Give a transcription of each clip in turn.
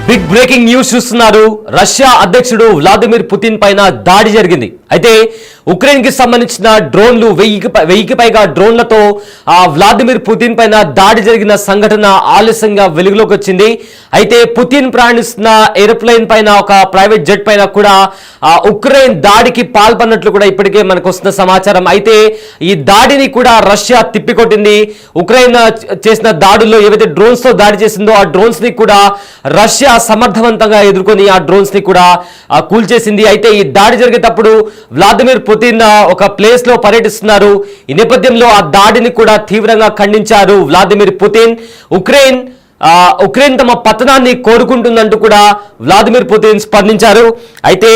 Big breaking news చూస్తున్నారు. Russia అధ్యక్షుడు Vladimir Putin పైన దాడి జరిగింది. అయితే ఉక్రెయిన్ కి సంబంధించిన డ్రోన్లు 1000కి పైగా డ్రోన్లతో వ్లాదిమిర్ పుతిన్ పైన దాడి జరిగిన సంఘటన ఆలస్యంగా వెలుగులోకి వచ్చింది. అయితే పుతిన్ ప్రయాణిస్తున్న ఏరోప్లేన్ పైన ఒక ప్రైవేట్ జెట్ పైన కూడా ఉక్రెయిన్ దాడికి పాల్పడినట్లు కూడా ఇప్పటికే మనకు వస్తున్న సమాచారం. అయితే ఈ దాడిని కూడా రష్యా తిప్పికొట్టింది. ఉక్రెయిన్ చేసిన దాడుల్లో ఏవైతే డ్రోన్స్ తో దాడి చేసిందో ఆ డ్రోన్స్ ని కూడా రష్యా సమర్థవంతంగా ఎదుర్కొని ఆ డ్రోన్స్ ని కూడా కూల్చేసింది. అయితే ఈ దాడి జరిగేటప్పుడు వ్లాదిమిర్ పుతిన్ ఒక ప్లేస్ లో పర్యటిస్తున్నారు. ఈ నేపథ్యంలో ఆ దాడిని కూడా తీవ్రంగా ఖండించారు వ్లాదిమిర్ పుతిన్. ఉక్రెయిన్ తమ పతనాన్ని కోరుకుంటుందంటూ కూడా వ్లాదిమిర్ పుతిన్ స్పందించారు. అయితే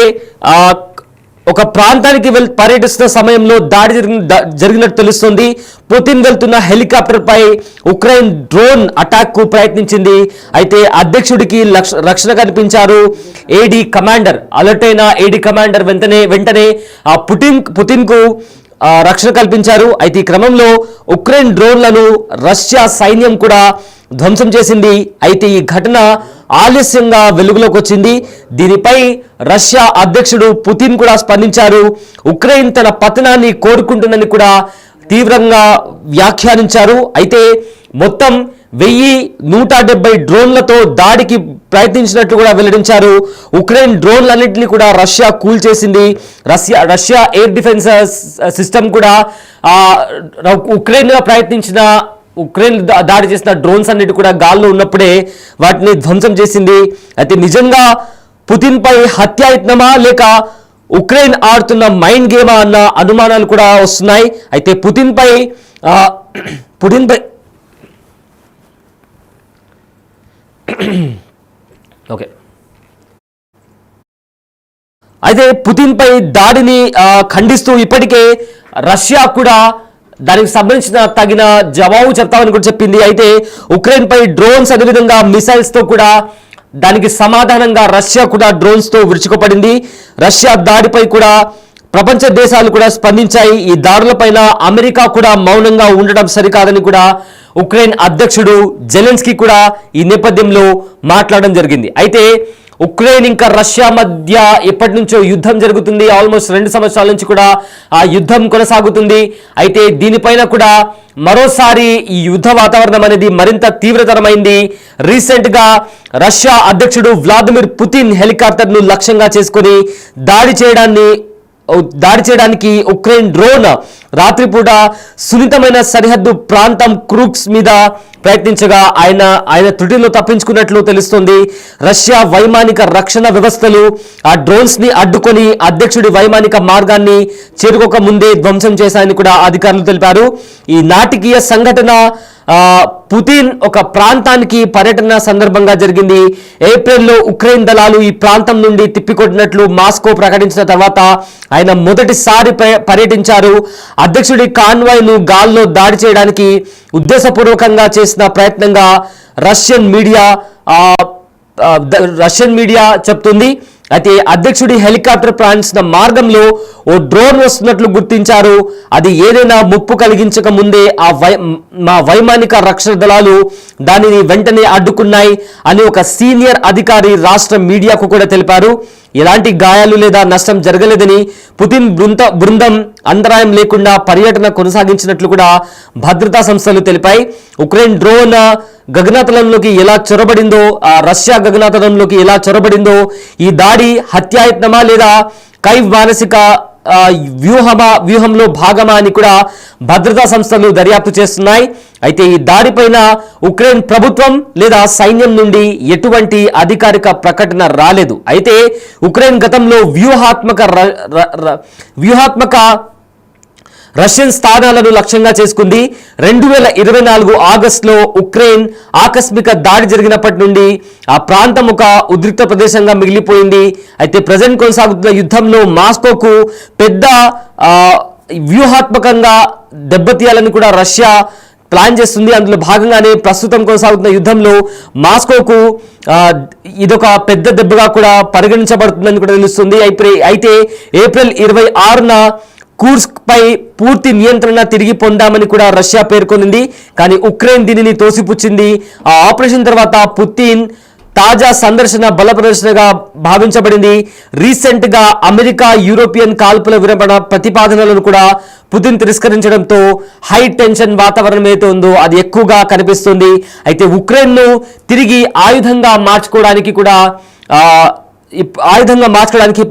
ఒక ప్రాంతానికి పర్యటిస్తున్న సమయంలో దాడి జరిగినట్టు తెలుస్తుంది. పుతిన్ వెళ్తున్న హెలికాప్టర్ పై ఉక్రెయిన్ డ్రోన్ అటాక్ కు ప్రయత్నించింది. అయితే అధ్యక్షుడికి రక్షణ కల్పించారు ఏడీ కమాండర్. అలర్ట్ అయిన ఏడీ కమాండర్ వెంటనే పుతిన్ కు రక్షణ కల్పించారు. అయితే ఈ క్రమంలో ఉక్రెయిన్ డ్రోన్లను రష్యా సైన్యం కూడా ధ్వంసం చేసింది. అయితే ఈ ఘటన ఆలస్యంగా వెలుగులోకి వచ్చింది. దీనిపై రష్యా అధ్యక్షుడు పుతిన్ కూడా స్పందించారు. ఉక్రెయిన్ తన పతనాన్ని కోరుకుంటుందని కూడా తీవ్రంగా వ్యాఖ్యానించారు. అయితే మొత్తం 1170 డ్రోన్లతో దాడికి ప్రయత్నించినట్లు కూడా వెల్లడించారు. ఉక్రెయిన్ డ్రోన్లన్నింటినీ కూడా రష్యా కూల్చేసింది. రష్యా ఎయిర్ డిఫెన్స్ సిస్టమ్ కూడా ఉక్రెయిన్ దాడి చేసిన డ్రోన్స్ అన్నిటి కూడా గాల్లో ఉన్నప్పుడే వాటిని ధ్వంసం చేసింది. అయితే నిజంగా పుతిన్ పై హత్యాయత్నమా లేక ఉక్రెయిన్ ఆడుతున్న మైండ్ గేమా అన్న అనుమానాలు కూడా వస్తున్నాయి. అయితే పుతిన్ పై అయితే పుతిన్ పై దాడిని ఖండిస్తూ ఇప్పటికే రష్యా కూడా దానికి సంబంధించిన తగిన జవాబు చెప్తామని కూడా చెప్పింది. అయితే ఉక్రెయిన్ పై డ్రోన్స్ అదేవిధంగా మిసైల్స్ తో కూడా దానికి సమాధానంగా రష్యా కూడా డ్రోన్స్ తో విరుచుకుపడింది. రష్యా దాడిపై కూడా ప్రపంచ దేశాలు కూడా స్పందించాయి. ఈ దాడులపైన అమెరికా కూడా మౌనంగా ఉండడం సరికాదని కూడా ఉక్రెయిన్ అధ్యక్షుడు జెలెన్స్కీ కూడా ఈ నేపథ్యంలో మాట్లాడడం జరిగింది. అయితే ఉక్రెయిన్ ఇంకా రష్యా మధ్య ఎప్పటి నుంచో యుద్ధం జరుగుతుంది. ఆల్మోస్ట్ 2 సంవత్సరాల నుంచి కూడా ఆ యుద్ధం కొనసాగుతుంది. అయితే దీనిపైన కూడా మరోసారి ఈ యుద్ధ వాతావరణం అనేది మరింత తీవ్రతరమైంది. రీసెంట్ గా రష్యా అధ్యక్షుడు వ్లాదిమిర్ పుతిన్ హెలికాప్టర్ ను లక్ష్యంగా చేసుకుని దాడి చేయడానికి ఉక్రెయిన్ డ్రోన్ రాత్రిపూట సున్నితమైన సరిహద్దు ప్రాంతం క్రూక్స్ మీద ప్రయత్నించగా ఆయన త్రుటిలో తప్పించుకున్నట్లు తెలుస్తుంది. రష్యా వైమానిక రక్షణ వ్యవస్థలు ఆ డ్రోన్స్ ని అడ్డుకొని అధ్యక్షుడి వైమానిక మార్గాన్ని చేరుకోక ముందే ధ్వంసం చేశాయని కూడా అధికారులు తెలిపారు. ఈ నాటకీయ సంఘటన పుతిన్ ఒక ప్రాంతానికి పర్యటన సందర్భంగా జరిగింది. ఏప్రిల్లో ఉక్రెయిన్ దళాలు ఈ ప్రాంతం నుండి తిప్పికొట్టినట్లు మాస్కో ప్రకటించిన తర్వాత ఆయన మొదటిసారి పర్యటించారు. అధ్యక్షుడి కాన్వాయ్ ను గాల్లో దాడి చేయడానికి ఉద్దేశపూర్వకంగా చేసిన ప్రయత్నంగా రష్యన్ మీడియా చెప్తుంది. అయితే అధ్యక్షుడి హెలికాప్టర్ ప్రయాణిస్తున్న మార్గంలో ఓ డ్రోన్ వస్తున్నట్లు గుర్తించారు. అది ఏదైనా ముప్పు కలిగించక ముందే మా వైమానిక రక్షణ దళాలు దానిని వెంటనే అడ్డుకున్నాయి అని ఒక సీనియర్ అధికారి రాష్ట్ర మీడియాకు కూడా తెలిపారు. ఎలాంటి గాయాలు లేదా నష్టం జరగలేదని, పుతిన్ బృందం అంతరాయం లేకుండా పర్యటన కొనసాగించినట్లు కూడా భద్రతా సంస్థలు తెలిపాయి. ఉక్రెయిన్ డ్రోన్ గగనతలంలోకి ఎలా చొరబడిందో, రష్యా గగనతలంలోకి ఎలా చొరబడిందో, ఈ దాడి హత్యాయత్నమా లేదా కైవ్ మానసిక వ్యూహంలో భాగమా అని కూడా భద్రతా సంస్థలు దర్యాప్తు చేస్తున్నాయి. అయితే ఈ దాడిపైన ఉక్రెయిన్ ప్రభుత్వం లేదా సైన్యం నుండి ఎటువంటి అధికారిక ప్రకటన రాలేదు. అయితే ఉక్రెయిన్ గతంలో వ్యూహాత్మక రష్యన్ స్థానాలను లక్ష్యంగా చేసుకుంది. 2024 ఆగస్టులో ఉక్రెయిన్ ఆకస్మిక దాడి జరిగినప్పటి నుండి ఆ ప్రాంతం ఒక ఉద్రిక్త ప్రదేశంగా మిగిలిపోయింది. అయితే ప్రజెంట్ కొనసాగుతున్న యుద్ధంలో మాస్కోకు పెద్ద వ్యూహాత్మకంగా దెబ్బతీయాలని కూడా రష్యా ప్లాన్ చేస్తుంది. అందులో భాగంగానే ప్రస్తుతం కొనసాగుతున్న యుద్ధంలో మాస్కోకు ఇదొక పెద్ద దెబ్బగా కూడా పరిగణించబడుతుందని కూడా తెలుస్తుంది. అయితే ఏప్రిల్ 26న కూర్స్క్ పై పూర్తి నియంత్రణ తిరిగి పొందామని కూడా రష్యా పేర్కొంది. కానీ ఉక్రెయిన్ దీనిని తోసిపుచ్చింది. ఆ ఆపరేషన్ తర్వాత పుతిన్ తాజా సందర్శన బల ప్రదర్శనగా భావించబడింది. రీసెంట్ గా అమెరికా యూరోపియన్ కాల్పుల విరమణ ప్రతిపాదనలను కూడా పుతిన్ తిరస్కరించడంతో హై టెన్షన్ వాతావరణం ఏదైతే ఉందో అది ఎక్కువగా కనిపిస్తుంది. అయితే ఉక్రెయిన్ ను తిరిగి ఆయుధంగా మార్చుకోవడానికి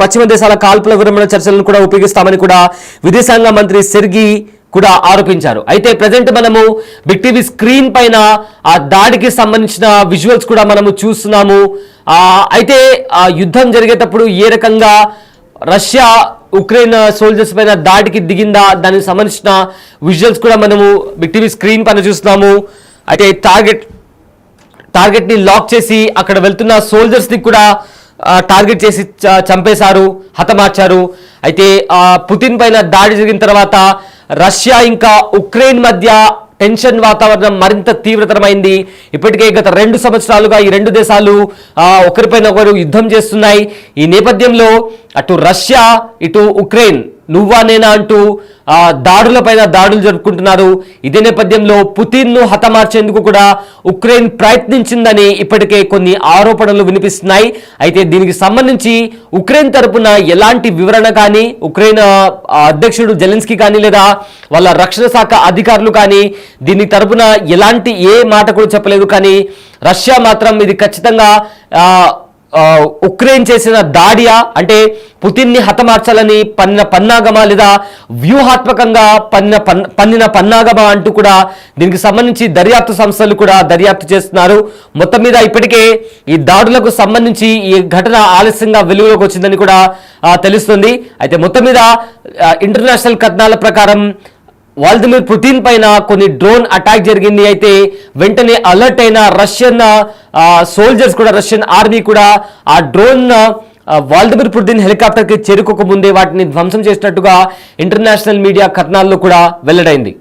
పశ్చిమ దేశాల కాల్పుల విరమణ చర్చలను కూడా ఉపయోగిస్తామని కూడా విదేశాంగ మంత్రి సెర్గీ కూడా ఆరోపించారు. అయితే ప్రజెంట్ మనము బిగ్ టీవీ స్క్రీన్ పైన ఆ దాడికి సంబంధించిన విజువల్స్ కూడా మనము చూస్తున్నాము. అయితే ఆ యుద్ధం జరిగేటప్పుడు ఏ రకంగా రష్యా ఉక్రెయిన్ సోల్జర్స్ పైన దాడికి దిగిందా దానికి సంబంధించిన విజువల్స్ కూడా మనము బిగ్ టీవీ స్క్రీన్ పైన చూస్తున్నాము. అయితే టార్గెట్ ని లాక్ చేసి అక్కడ వెళ్తున్న సోల్జర్స్ ని కూడా టార్గెట్ చేసి చంపేశారు, హతమార్చారు. అయితే పుతిన్ పైన దాడి జరిగిన తర్వాత రష్యా ఇంకా ఉక్రెయిన్ మధ్య టెన్షన్ వాతావరణం మరింత తీవ్రతరమైంది. ఇప్పటికే గత 2 సంవత్సరాలుగా ఈ 2 దేశాలు ఒకరిపైన ఒకరు యుద్ధం చేస్తున్నాయి. ఈ నేపథ్యంలో అటు రష్యా ఇటు ఉక్రెయిన్ నువ్వా నేనా అంటూ దాడులపైన దాడులు జరుపుకుంటున్నారు. ఇదే నేపథ్యంలో పుతిన్ ను హతమార్చేందుకు కూడా ఉక్రెయిన్ ప్రయత్నించిందని ఇప్పటికే కొన్ని ఆరోపణలు వినిపిస్తున్నాయి. అయితే దీనికి సంబంధించి ఉక్రెయిన్ తరపున ఎలాంటి వివరణ కానీ ఉక్రెయిన్ అధ్యక్షుడు జెలెన్స్కీ కానీ లేదా వాళ్ళ రక్షణ శాఖ అధికారులు కానీ దీని తరపున ఎలాంటి ఏ మాట కూడా చెప్పలేదు. కానీ రష్యా మాత్రం ఇది ఖచ్చితంగా ఉక్రెయిన్ చేసిన దాడియా అంటే పుతిన్ ని హతమార్చాలని పన్నిన పన్నాగమా లేదా వ్యూహాత్మకంగా పన్నిన పన్నాగమా అంటూ కూడా దీనికి సంబంధించి దర్యాప్తు సంస్థలు కూడా దర్యాప్తు చేస్తున్నారు. మొత్తం మీద ఇప్పటికే ఈ దాడులకు సంబంధించి ఈ ఘటన ఆలస్యంగా వెలుగులోకి వచ్చిందని కూడా తెలుస్తుంది. అయితే మొత్తం మీద ఇంటర్నేషనల్ కథనాల ప్రకారం వ్లాదిమిర్ పుతిన్ పైన కొన్ని డ్రోన్ అటాక్ జరిగింది. అయితే వెంటనే అలర్ట్ అయిన రష్యన్ సోల్జర్స్ కూడా రష్యన్ ఆర్మీ కూడా ఆ డ్రోన్ వ్లాదిమిర్ పుతిన్ హెలికాప్టర్కి చేరుకోక ముందే వాటిని ధ్వంసం చేసినట్టుగా ఇంటర్నేషనల్ మీడియా కథనాల్లో కూడా వెల్లడైంది.